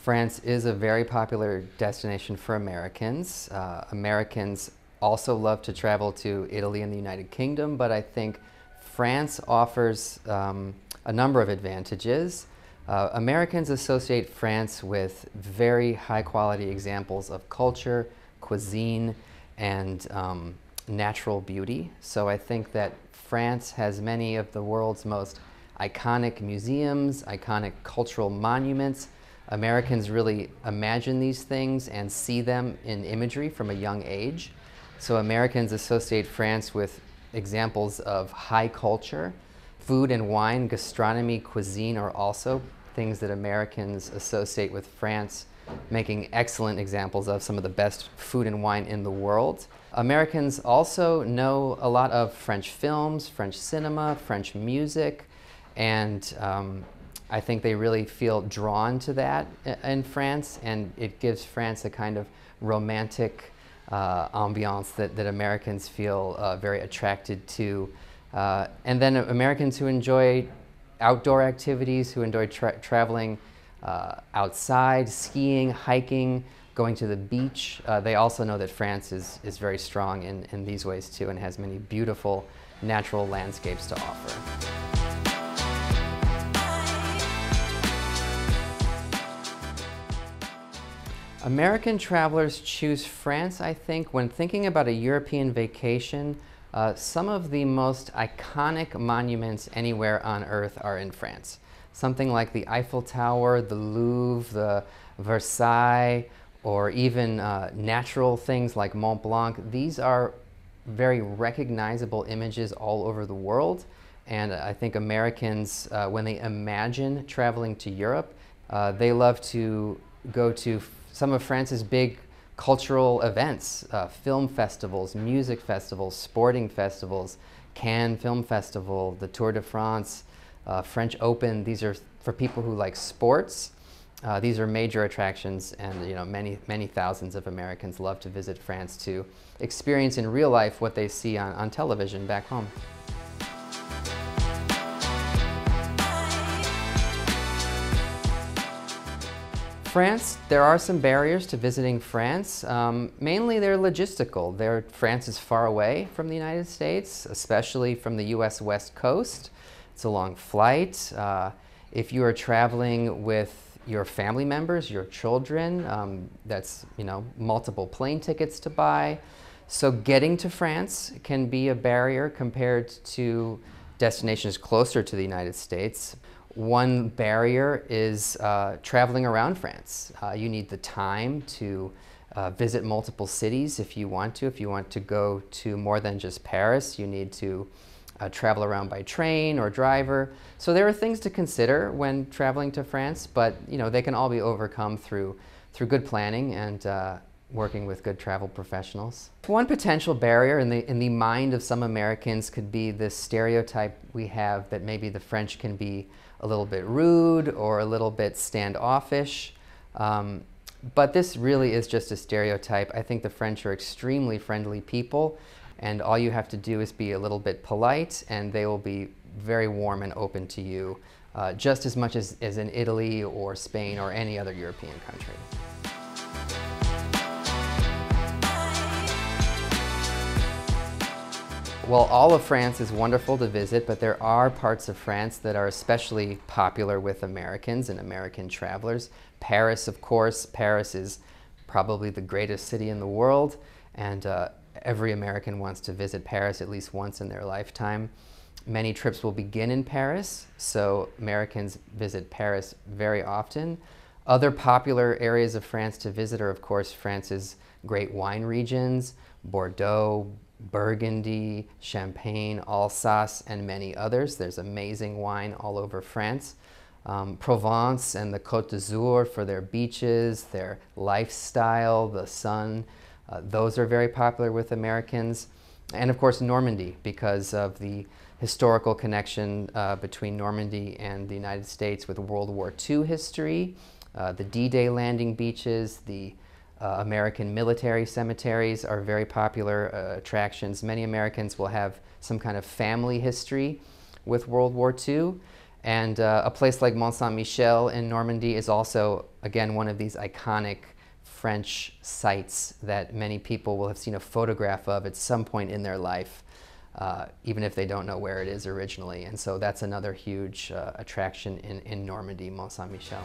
France is a very popular destination for Americans. Americans also love to travel to Italy and the United Kingdom, but I think France offers a number of advantages. Americans associate France with very high quality examples of culture, cuisine, and natural beauty. So I think that France has many of the world's most iconic museums, iconic cultural monuments. Americans really imagine these things and see them in imagery from a young age. So Americans associate France with examples of high culture. Food and wine, gastronomy, cuisine are also things that Americans associate with France, making excellent examples of some of the best food and wine in the world. Americans also know a lot of French films, French cinema, French music, and I think they really feel drawn to that in France, and it gives France a kind of romantic ambiance that Americans feel very attracted to. And then Americans who enjoy outdoor activities, who enjoy traveling outside, skiing, hiking, going to the beach, they also know that France is very strong in these ways too, and has many beautiful natural landscapes to offer. American travelers choose France, I think, when thinking about a European vacation. Some of the most iconic monuments anywhere on Earth are in France. Something like the Eiffel Tower, the Louvre, the Versailles, or even natural things like Mont Blanc. These are very recognizable images all over the world. And I think Americans, when they imagine traveling to Europe, they love to go to some of France's big cultural events, film festivals, music festivals, sporting festivals, Cannes Film Festival, the Tour de France, French Open. These are for people who like sports. These are major attractions, and many thousands of Americans love to visit France to experience in real life what they see on television back home. France, there are some barriers to visiting France. Mainly they're logistical. France is far away from the United States, especially from the US West Coast. It's a long flight. If you are traveling with your family members, your children, that's multiple plane tickets to buy. So getting to France can be a barrier compared to destinations closer to the United States. One barrier is traveling around France. You need the time to visit multiple cities if you want to. If you want to go to more than just Paris, you need to travel around by train or driver. So there are things to consider when traveling to France, but they can all be overcome through good planning and working with good travel professionals. One potential barrier in the mind of some Americans could be this stereotype we have that maybe the French can be a little bit rude or a little bit standoffish. But this really is just a stereotype. I think the French are extremely friendly people, and all you have to do is be a little bit polite, and they will be very warm and open to you, just as much as in Italy or Spain or any other European country. Well, all of France is wonderful to visit, but there are parts of France that are especially popular with Americans and American travelers. Paris, of course. Paris is probably the greatest city in the world, and every American wants to visit Paris at least once in their lifetime. Many trips will begin in Paris, so Americans visit Paris very often. Other popular areas of France to visit are, of course, France's great wine regions, Bordeaux, Burgundy, Champagne, Alsace, and many others. There's amazing wine all over France. Provence and the Côte d'Azur for their beaches, their lifestyle, the sun. Those are very popular with Americans. And of course Normandy, because of the historical connection between Normandy and the United States with World War II history, the D-Day landing beaches, the American military cemeteries are very popular attractions. Many Americans will have some kind of family history with World War II. And a place like Mont Saint-Michel in Normandy is also, again, one of these iconic French sites that many people will have seen a photograph of at some point in their life, even if they don't know where it is originally. And so that's another huge attraction in Normandy, Mont Saint-Michel.